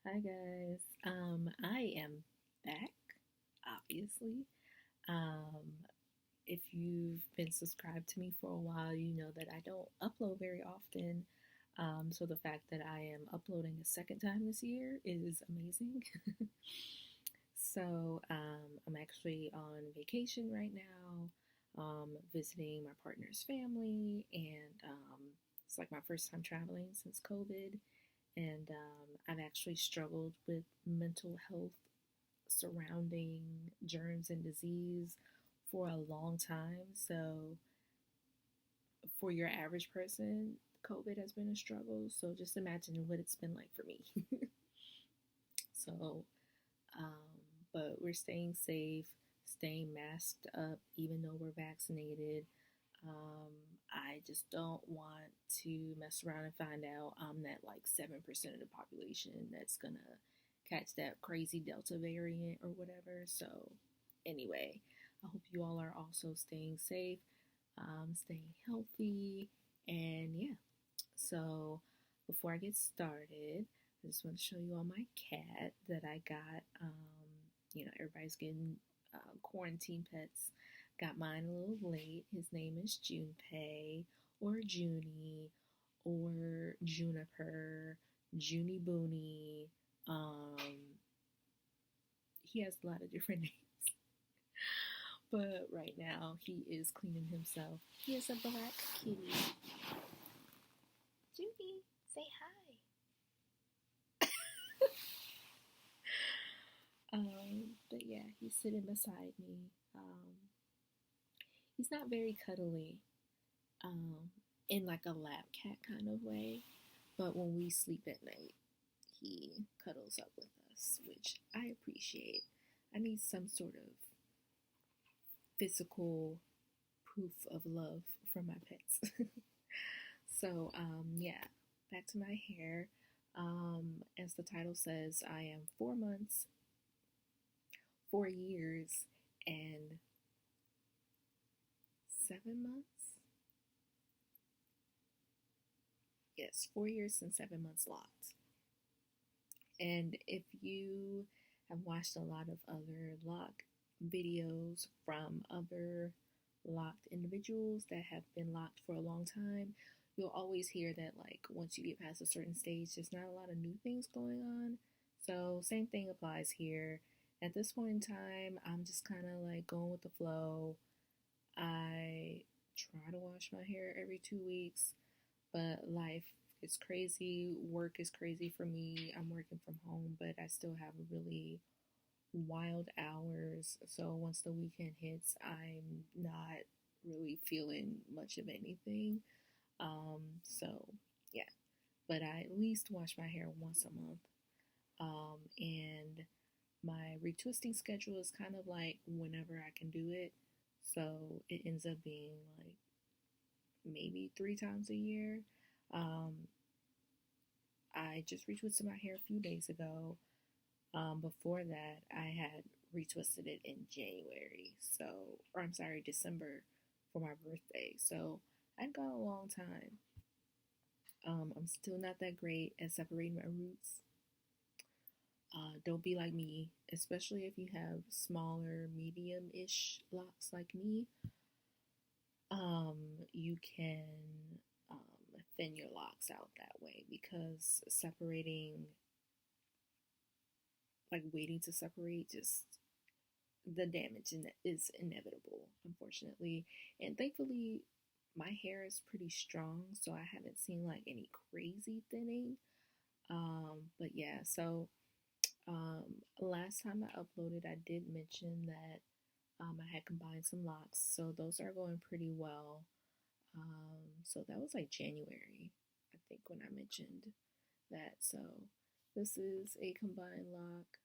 Hi guys. I am back, obviously. Um, if you've been subscribed to me for a while, you know that I don't upload very often. So the fact that I am uploading a second time this year is amazing. I'm actually on vacation right now, visiting my partner's family, and it's like my first time traveling since COVID. And I've actually struggled with mental health surrounding germs and disease for a long time. So, for your average person, COVID has been a struggle. So, just imagine what it's been like for me. so, um, but we're staying safe, staying masked up, even though we're vaccinated. Um, I just don't want to mess around and find out I'm that like 7% of the population that's gonna catch that crazy Delta variant or whatever. So, anyway, I hope you all are also staying safe, staying healthy, and yeah. So, before I get started, I just want to show you all my cat that I got. Everybody's getting quarantine pets. Got mine a little late. His name is Junpei or Junie or Juniper, Junie Booney. He has a lot of different names, but right now he is cleaning himself. He is a black kitty. Junie, say hi. But yeah, he's sitting beside me. He's not very cuddly, um, in like a lap cat kind of way, but when we sleep at night, he cuddles up with us, which I appreciate. I need some sort of physical proof of love from my pets. Yeah, back to my hair. As the title says, I am 4 months, 4 years, and 7 months. Yes, 4 years and 7 months locked. And if you have watched a lot of other lock videos from other locked individuals that have been locked for a long time, you'll always hear that, like, once you get past a certain stage, there's not a lot of new things going on. So, same thing applies here. At this point in time, I'm just kind of like going with the flow. I try to wash my hair every 2 weeks, but life is crazy. Work is crazy for me. I'm working from home, but I still have really wild hours. So once the weekend hits, I'm not really feeling much of anything. So yeah, but I at least wash my hair once a month. And my retwisting schedule is kind of like whenever I can do it. So it ends up being like maybe 3 times a year. Um, I just retwisted my hair a few days ago. Before that, I had retwisted it in January, or I'm sorry, December for my birthday. So I'd gone a long time. I'm still not that great at separating my roots. Don't be like me, especially if you have smaller, medium ish locks like me. You can thin your locks out that way because waiting to separate, just the damage is inevitable, unfortunately. And thankfully, my hair is pretty strong, so I haven't seen like any crazy thinning. But yeah, last time I uploaded, I did mention that I had combined some locks, so those are going pretty well. So that was like January, I think, when I mentioned that. So this is a combined lock.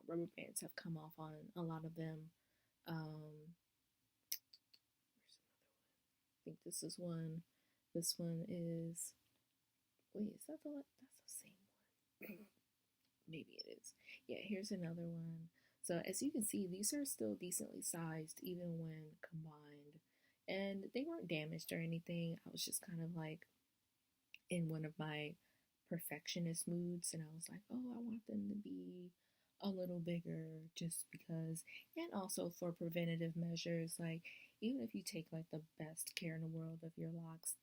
Rubber bands have come off on a lot of them. I think this is one. This one is. Wait, is that the one? That's the same one. Maybe it is. Yeah, here's another one. So as you can see, these are still decently sized even when combined. And they weren't damaged or anything. I was just kind of like in one of my perfectionist moods, and I was like, oh, I want them to be a little bigger just because, and also for preventative measures. Like, even if you take like the best care in the world of your locks,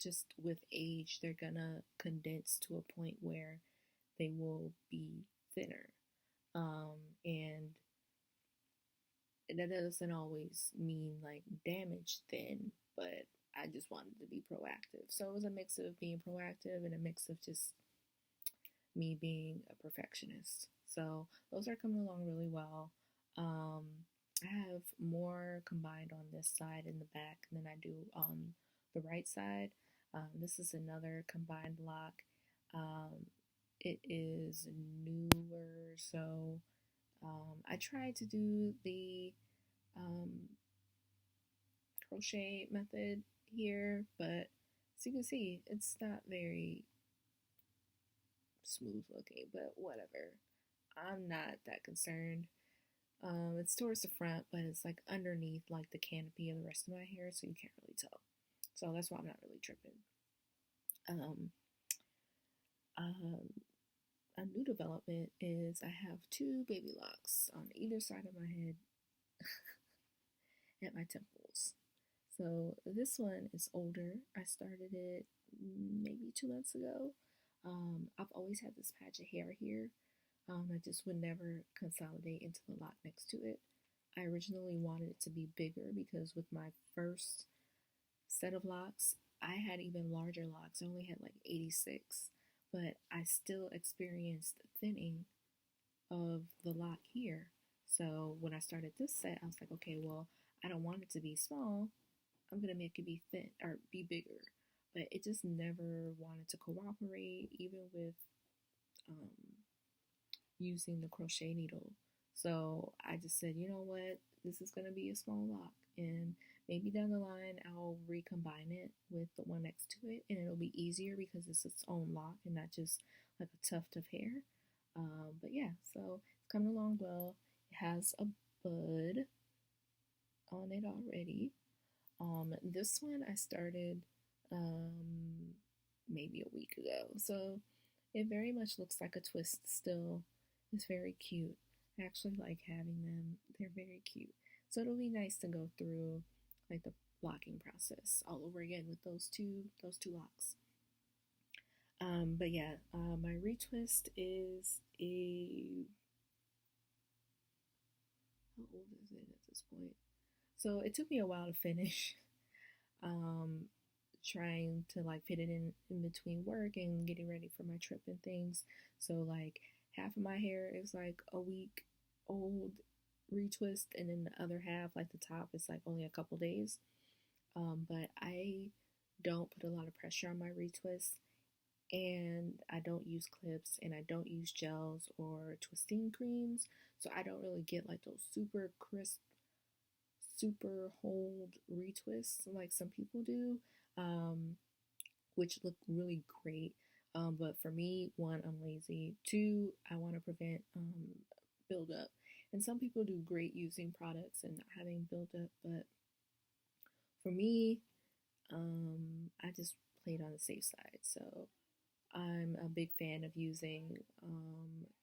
just with age, they're gonna condense to a point where they will be thinner. And that doesn't always mean like damage thin, but I just wanted to be proactive. So it was a mix of being proactive and a mix of just me being a perfectionist. So those are coming along really well. Um, I have more combined on this side in the back than I do on the right side. This is another combined lock. Um, it is newer, so I tried to do the um, crochet method here, but as you can see, it's not very smooth looking, but whatever. I'm not that concerned. It's towards the front, but it's like underneath like the canopy of the rest of my hair, so you can't really tell. So that's why I'm not really tripping. Um, um, a new development is I have two baby locks on either side of my head at my temples. So this one is older. I started it maybe 2 months ago. I've always had this patch of hair here. I just would never consolidate into the lock next to it. I originally wanted it to be bigger because with my first set of locks, I had even larger locks. I only had like 86, but I still experienced thinning of the lock here. So when I started this set, I was like, okay, well, I don't want it to be small. I'm gonna make it be thin or be bigger. But it just never wanted to cooperate, even with um, using the crochet needle. So I just said, you know what, this is gonna be a small lock, and maybe down the line I'll recombine it with the one next to it, and it'll be easier because it's its own lock and not just like a tuft of hair. But yeah, so it's coming along well. It has a bud on it already. This one I started maybe a week ago, so it very much looks like a twist still. It's very cute. I actually like having them. They're very cute. So it'll be nice to go through like the locking process all over again with those two locks. But yeah, my retwist is a, how old is it at this point? So it took me a while to finish. Um, Trying to like fit it in between work and getting ready for my trip and things. So like half of my hair is like a week old retwist, and then the other half, like the top, is like only a couple days. But I don't put a lot of pressure on my retwist, and I don't use clips, and I don't use gels or twisting creams, so I don't really get like those super crisp, super hold retwists like some people do, which look really great. But for me, one, I'm lazy. Two, I want to prevent buildup. And some people do great using products and not having buildup, but for me, I just played on the safe side. So I'm a big fan of using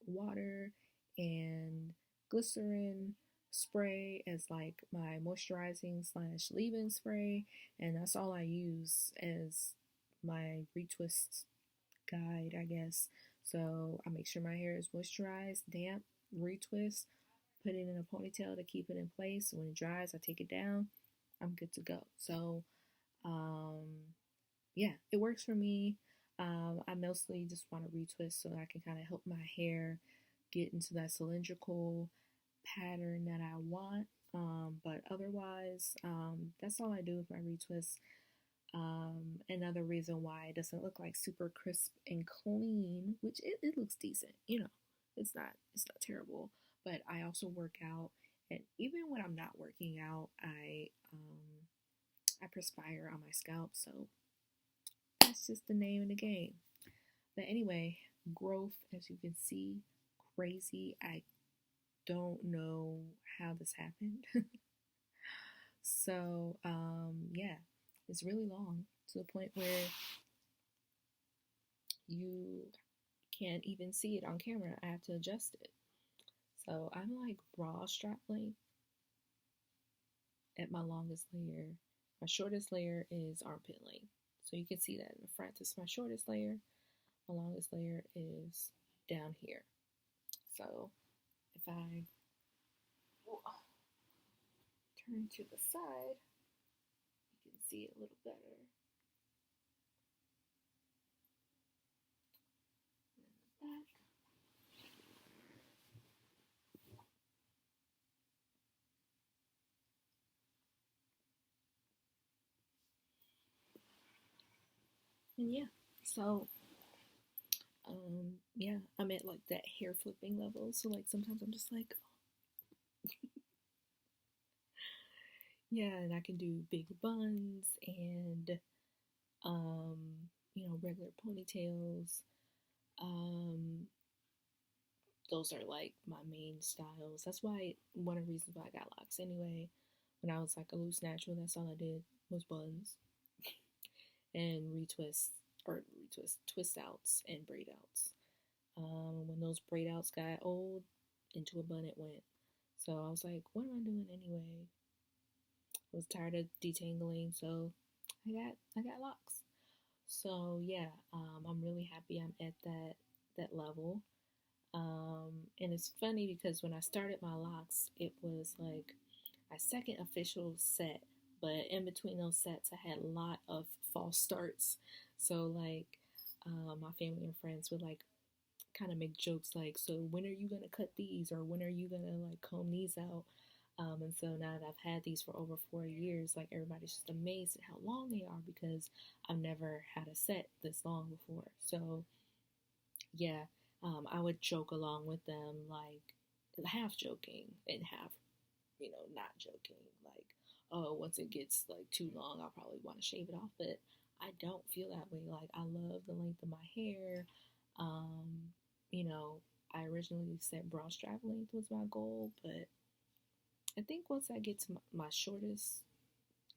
water and glycerin spray as like my moisturizing slash leave-in spray, and that's all I use as my retwist guide, I guess. So I make sure my hair is moisturized, damp, retwist, put it in a ponytail to keep it in place. When it dries, I take it down. I'm good to go. So um, yeah, it works for me. I mostly just want to retwist so that I can kind of help my hair get into that cylindrical pattern that I want. But otherwise, that's all I do with my retwist. Another reason why it doesn't look like super crisp and clean, which it looks decent, it's not terrible. But I also work out, and even when I'm not working out, I perspire on my scalp, so that's just the name of the game. But anyway, growth, as you can see, crazy. I don't know how this happened. So, yeah, it's really long to the point where you can't even see it on camera. I have to adjust it. So I'm like bra strap length at my longest layer. My shortest layer is armpit length. So you can see that in the front. This is my shortest layer. My longest layer is down here. So if I turn to the side, you can see it a little better. And the back. And yeah, so yeah, I'm at like that hair flipping level. So like sometimes I'm just like, yeah, and I can do big buns and um, regular ponytails. Um, those are like my main styles. That's why one of the reasons why I got locks anyway. When I was like a loose natural, that's all I did was buns and twist outs and braid outs. When those braid outs got old, into a bun it went. So I was like, what am I doing anyway? I was tired of detangling, so I got locks. So yeah, I'm really happy I'm at that level. And it's funny because when I started my locks, it was like my second official set, but in between those sets, I had a lot of false starts. So like, my family and friends would like kind of make jokes like, so when are you gonna cut these, or when are you gonna like comb these out? And so now that I've had these for over 4 years, like everybody's just amazed at how long they are because I've never had a set this long before. So yeah, I would joke along with them, like half joking and half, not joking. Like, oh, once it gets like too long, I'll probably want to shave it off. But I don't feel that way. Like, I love the length of my hair. Um, you know, I originally said bra strap length was my goal, but I think once I get to my shortest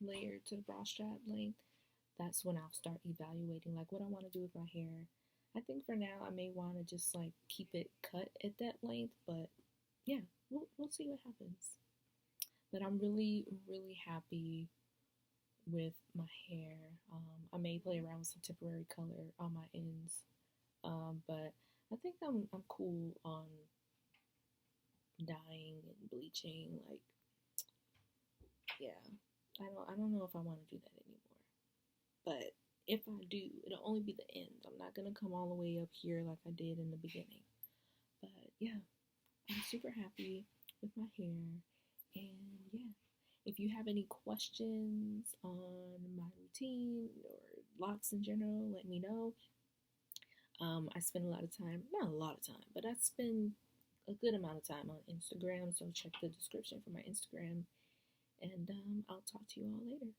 layer to the bra strap length, that's when I'll start evaluating like what I want to do with my hair. I think for now I may want to just like keep it cut at that length, but yeah, we'll see what happens. But I'm really really happy with my hair. I may play around with some temporary color on my ends, but I think I'm cool on dyeing and bleaching. Like, yeah, I don't know if I want to do that anymore. But if I do, it'll only be the ends. I'm not gonna come all the way up here like I did in the beginning. But yeah, I'm super happy with my hair. And yeah, if you have any questions on my routine or locks in general, let me know. I spend a lot of time, not a lot of time, but I spend a good amount of time on Instagram. So check the description for my Instagram. And I'll talk to you all later.